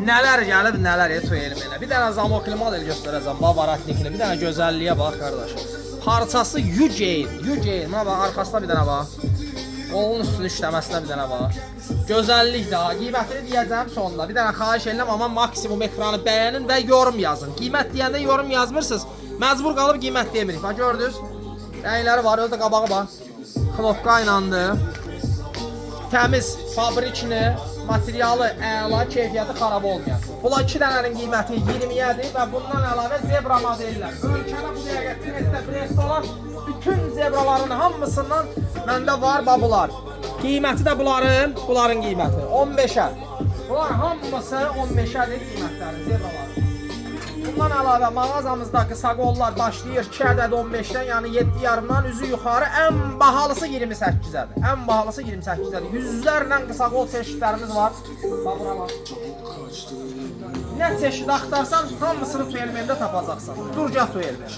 Nələr gəlib, nələr Toyelmenə. Bir dənə zamokli model göstərəcəm, babaratnikli. Bir dənə gözəlliyə bax qardaş. Parçası Eugene. Buna bax, arxasına bir dənə bax. Qolun üstünün işləməsinə bir dənə bax. Gözəllik daha. Qiymətini deyəcəm sonunda. Bir dənə xahiş edirəm, amma maksimum ekranı bəyənin və yorum yazın. Qiymət deyəndə yorum yazmırsınız. Məcbur qalıb qiymət demirik. Bax gördünüz? Rəngləri var, özü də qabağı bax. Knopka inandı. Təmiz, fabrikini, materialı əla, keyfiyyəti xarab olmayan. Bula 2 dənənin qiyməti 20-yədir və bundan əlavə zebra modellər. Ölkədə bu dəqiqə trenddə brest olan bütün zebraların hamısından məndə var babular. Qiyməti də bunların qiyməti 15-ə. Bunlar hamısı 15-ədir qiymətləri zebraların. Bundan əlavə mağazamızda qısa qollar başlayır 2 ədəd 15-dən, yəni 7,5-dan üzü yuxarı, ən bahalısı 28-dədir. Ən bahalısı 28-dədir. Yüzlərlə qısa qol çeşidlərimiz var. Bax bura bax. Nə çeşid axtarsan hamısını Toyelmen'də tapacaqsan. Dur gəl Toyelmen'ə.